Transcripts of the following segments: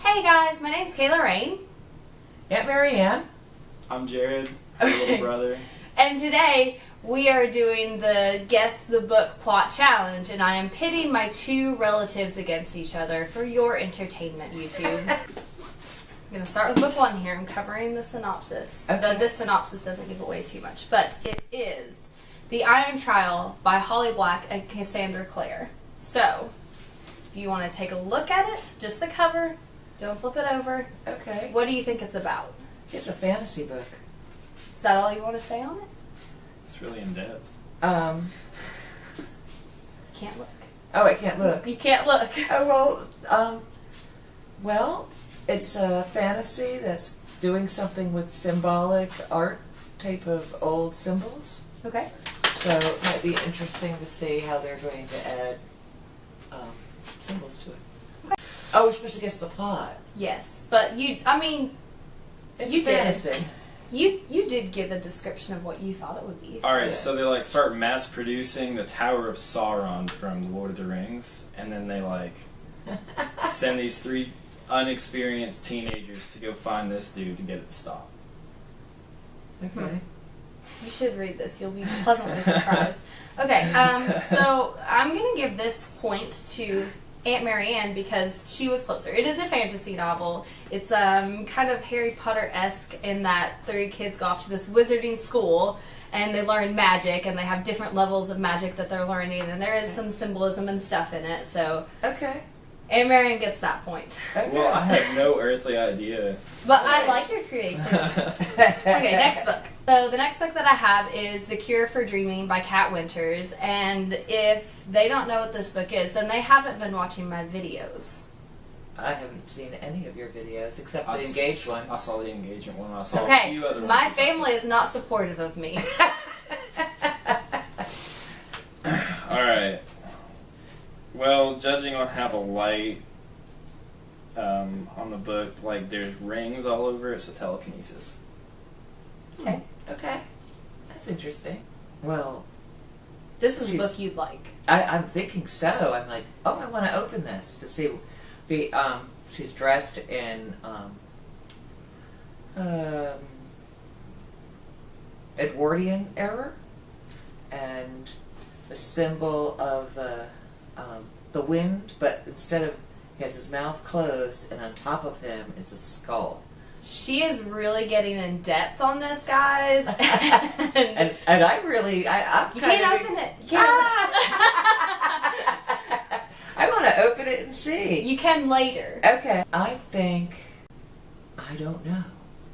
Hey guys, my name's Kayla Rain. Aunt Marianne. I'm Jared, my little brother. And today we are doing the Guess the Book Plot Challenge, and I am pitting my two relatives against each other for your entertainment, YouTube. I'm going to start with book one here. I'm covering the synopsis. Okay. Though this synopsis doesn't give away too much, but it is The Iron Trial by Holly Black and Cassandra Clare. So, if you want to take a look at it, just the cover, don't flip it over. Okay. What do you think it's about? It's a fantasy book. Is that all you want to say on it? It's really in depth. Can't look. Oh, I can't look. You can't look. Oh, well, it's a fantasy that's doing something with symbolic art type of old symbols. Okay. So it might be interesting to see how they're going to add symbols to it. Oh, we're supposed to guess the plot. Yes, but It's You did. fantasy. you did give a description of what you thought it would be. Alright, Yeah. so they like start mass producing the Tower of Sauron from The Lord of the Rings, and then they like send these three unexperienced teenagers to go find this dude to get it to stop. Okay. You should read this. You'll be pleasantly surprised. Okay, so I'm going to give this point to Aunt Marianne because she was closer. It is a fantasy novel. It's kind of Harry Potter-esque in that three kids go off to this wizarding school and they learn magic, and they have different levels of magic that they're learning, and there is some symbolism and stuff in it. So Okay. Aunt Marianne gets that point. Okay. Well, I have no earthly idea. But I like your creativity. Okay, next book. So the next book that I have is The Cure for Dreaming by Kat Winters, and if they don't know what this book is, then they haven't been watching my videos. I haven't seen any of your videos except I the engaged one. I saw the engagement one. I saw a Okay, few other ones. my family is not supportive of me. Alright. Well, judging on how the light on the book, like there's rings all over it, so telekinesis. Okay, Okay. That's interesting. Well, this is a She's- book you'd like. I'm thinking so. I'm like, oh, I want to open this to see. She's dressed in Edwardian era, and the symbol of the wind, but instead of he has his mouth closed, and on top of him is a skull. She is really getting in depth on this, guys. And I really, I'm You kind can't of open it. You can't open I want to open it and see. it. You can later. Okay. I don't know.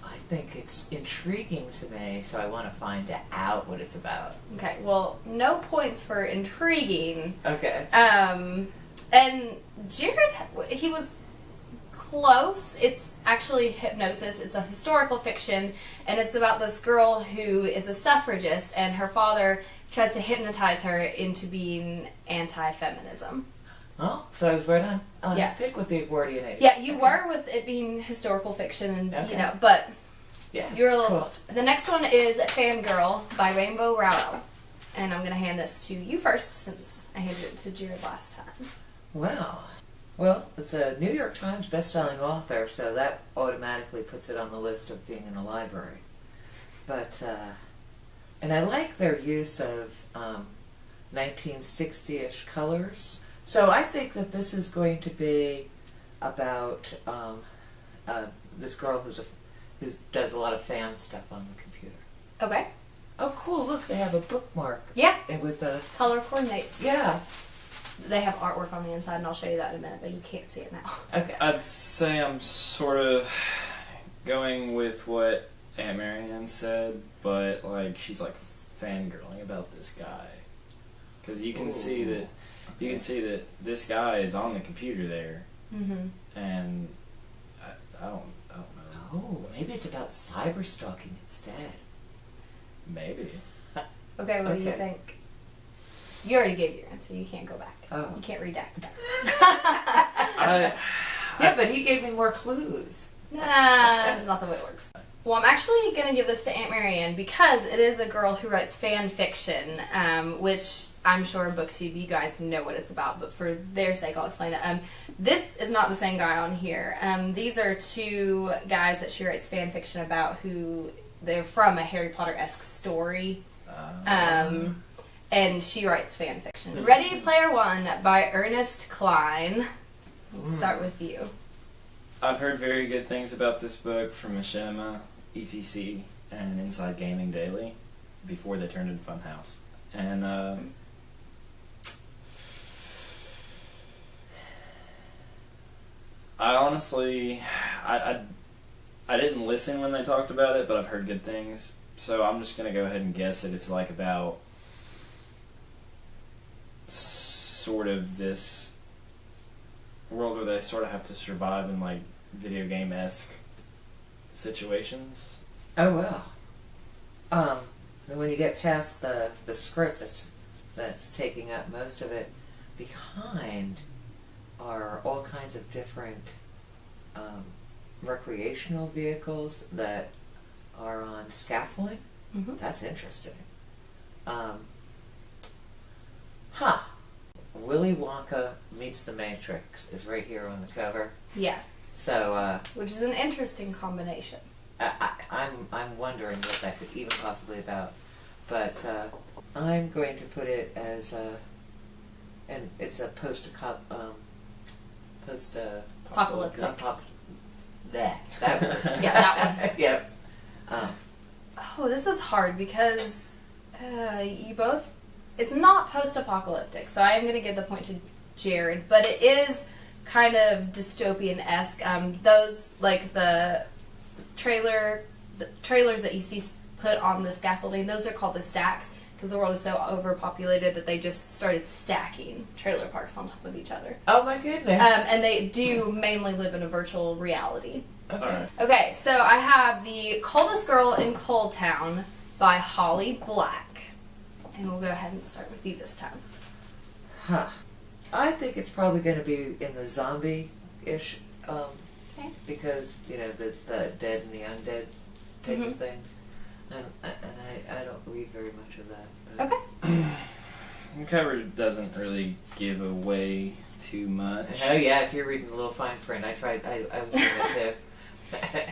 I think it's intriguing to me, so I want to find out what it's about. Okay, well, no points for intriguing. Okay. And Jared, he was close. It's actually Hypnosis. It's a historical fiction, and it's about this girl who is a suffragist, and her father tries to hypnotize her into being anti-feminism. Oh, so I was right on Yeah. pick with the Edwardian age. Yeah, you Okay. were with it being historical fiction, and Okay. but Yeah. you were a little cool. close. The next one is Fangirl by Rainbow Rowell, and I'm going to hand this to you first since I handed it to Jared last time. Wow. Well, it's a New York Times best-selling author, so that automatically puts it on the list of being in a library. But, and I like their use of 1960-ish colors. So I think that this is going to be about this girl who does a lot of fan stuff on the computer. Okay. Oh, cool! Look, they have a bookmark. Yeah. And with the Color coordinates. yes. They have artwork on the inside, and I'll show you that in a minute, but you can't see it now. Okay. I'd say I'm sort of going with what Aunt Marianne said, but like she's like fangirling about this guy because you can see that this guy is on the computer there, Mm-hmm. and I don't know. Oh, maybe it's about cyber stalking instead. Maybe. Okay, what do you Okay. think? You already gave your answer. You can't go back. Oh. You can't redact that. Yeah, but he gave me more clues. Nah, that's not the way it works. Well, I'm actually going to give this to Aunt Marianne because it is a girl who writes fan fiction, which I'm sure BookTube, you guys know what it's about, but for their sake, I'll explain it. This is not the same guy on here. These are two guys that she writes fan fiction about who they're from a Harry Potter-esque story. And she writes fan fiction. Ready Player One by Ernest Cline. We'll start with you. I've heard very good things about this book from Machinima, ETC, and Inside Gaming Daily before they turned into Funhouse. And I honestly, I didn't listen when they talked about it, but I've heard good things. So I'm just going to go ahead and guess that it's like about sort of this world where they sort of have to survive in like video game-esque situations. Oh well. And when you get past the script that's taking up most of it, behind are all kinds of different recreational vehicles that are on scaffolding. Mm-hmm. That's interesting. Willy Wonka meets the Matrix is right here on the cover. Yeah. So, which is an interesting combination. I'm wondering what that could even possibly about, but I'm going to put it as and it's a Apocalyptic. That one. Yeah, that one. Yep. Oh, this is hard because you both. It's not post-apocalyptic, so I am going to give the point to Jared, but it is kind of dystopian-esque. Those, like the trailers that you see put on the scaffolding, those are called the stacks, because the world is so overpopulated that they just started stacking trailer parks on top of each other. Oh my goodness. And they do mainly live in a virtual reality. Okay. Alright. Okay, so I have The Coldest Girl in Cold Town by Holly Black. And we'll go ahead and start with you this time. I think it's probably going to be in the zombie-ish, Okay. because, you know, the dead and the undead type of things. And I don't read very much of that. But. Okay. The cover doesn't really give away too much. Oh yes, you're reading a little fine print. I was doing that too.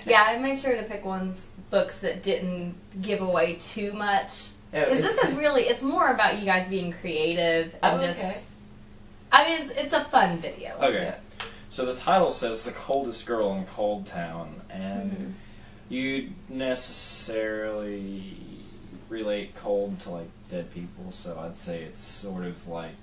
Yeah, I made sure to pick books that didn't give away too much. Because this is really, it's more about you guys being creative and okay. I mean, it's a fun video. Okay. Yeah. So the title says The Coldest Girl in Cold Town, and you necessarily relate cold to like dead people, so I'd say it's sort of like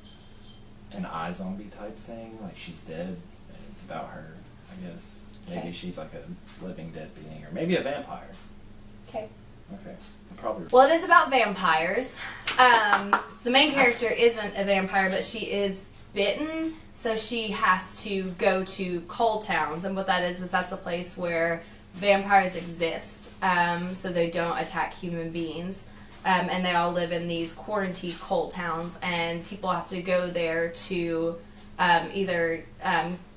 an iZombie type thing, like she's dead and it's about her, I guess. Maybe Okay. she's like a living dead being, or maybe a vampire. Okay. Okay. Probably. Well, it is about vampires. The main character isn't a vampire, but she is bitten, so she has to go to cold towns, and what that is that's a place where vampires exist, so they don't attack human beings, and they all live in these quarantined cold towns, and people have to go there to either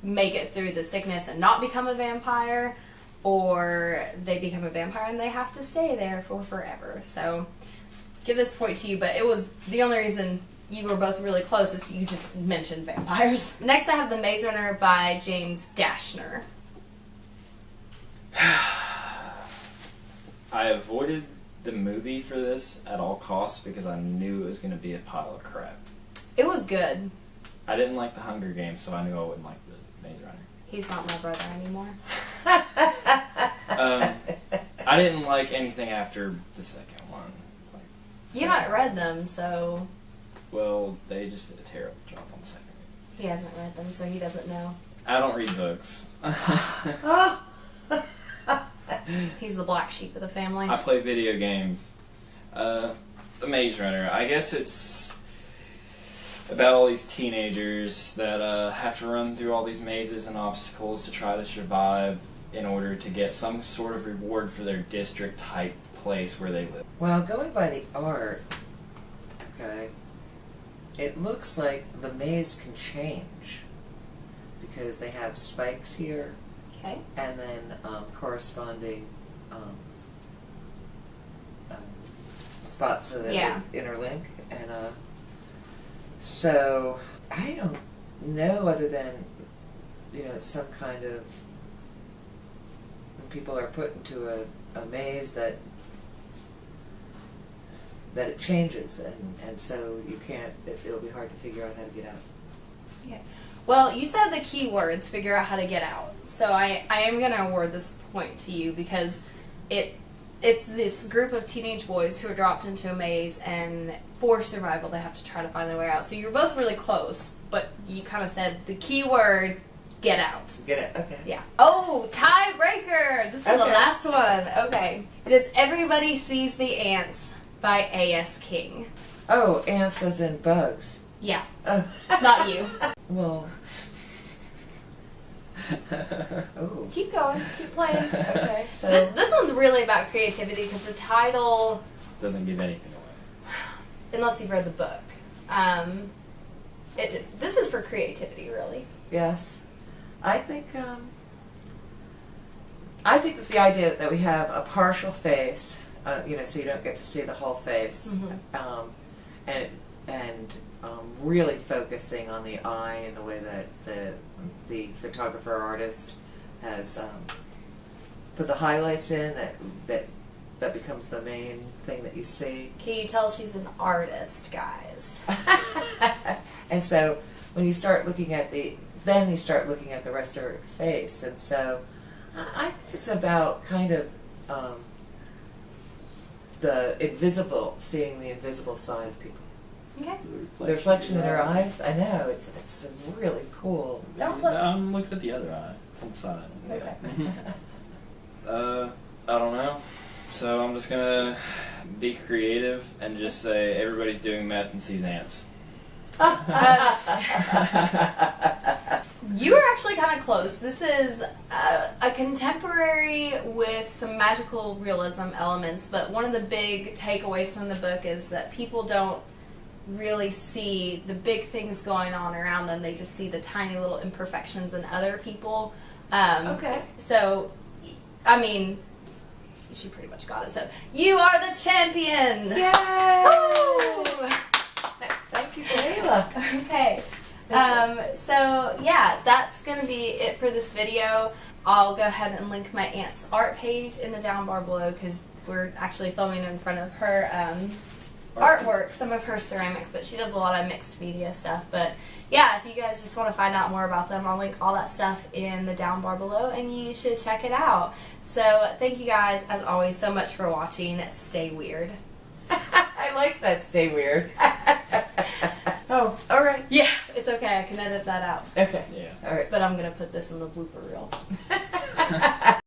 make it through the sickness and not become a vampire, or they become a vampire and they have to stay there for forever. So, give this point to you, but it was the only reason you were both really close is you just mentioned vampires. Next I have The Maze Runner by James Dashner. I avoided the movie for this at all costs because I knew it was going to be a pile of crap. It was good. I didn't like The Hunger Games, so I knew I wouldn't like The Maze Runner. He's not my brother anymore. I didn't like anything after the second one. Like, You haven't read them, so well, they just did a terrible job on the second one. he hasn't read them, so he doesn't know. I don't read books. He's the black sheep of the family. I play video games. The Maze Runner. I guess it's about all these teenagers that have to run through all these mazes and obstacles to try to survive in order to get some sort of reward for their district-type place where they live. Well, going by the art, okay, it looks like the maze can change because they have spikes here Okay. and then corresponding spots so that Yeah. they interlink, and So I don't know, other than, you know, some kind of, when people are put into a maze that it changes, and so you can't, it'll be hard to figure out how to get out. Okay. Well, you said the key words, figure out how to get out. So I am going to award this point to you because it's this group of teenage boys who are dropped into a maze, and for survival they have to try to find their way out. So you're both really close, but you kind of said the key word, get out. Get it? Okay. Yeah. Oh, tiebreaker! This is the Okay. last one. Okay. It is Everybody Sees the Ants by A.S. King. Oh, ants as in bugs. Yeah. Oh. Not you. Well. Oh. Keep going. Keep playing. Okay, so. This one's really about creativity because the title, Doesn't give anything away. unless you've read the book, this is for creativity, really. Yes. I think that the idea that we have a partial face, you know, so you don't get to see the whole face, and really focusing on the eye and the way that the photographer artist has put the highlights in, that becomes the main thing that you see. Can you tell she's an artist, guys? And so when you start looking at then you start looking at the rest of her face, and so I think it's about kind of the invisible, seeing the invisible side of people. Okay. The reflection in her eyes, I know, it's really cool. Don't look. I'm looking at the other eye. It's on the side. Okay. I don't know. So I'm just gonna be creative and just say everybody's doing math and sees ants. You were actually kind of close. This is a contemporary with some magical realism elements, but one of the big takeaways from the book is that people don't really see the big things going on around them. They just see the tiny little imperfections in other people. Okay. So, I mean, she pretty much got it. So, you are the champion! Yay! Woo! Thank you, Kayla. Okay. So yeah, that's gonna be it for this video. I'll go ahead and link my aunt's art page in the down bar below because we're actually filming in front of her artwork, some of her ceramics, but she does a lot of mixed media stuff. But yeah, if you guys just want to find out more about them, I'll link all that stuff in the down bar below and you should check it out. So thank you guys, as always, so much for watching. Stay weird. I like that. Stay weird. Oh, all right. Yeah, it's okay. I can edit that out. Okay. Yeah. All right. But I'm going to put this in the blooper reel.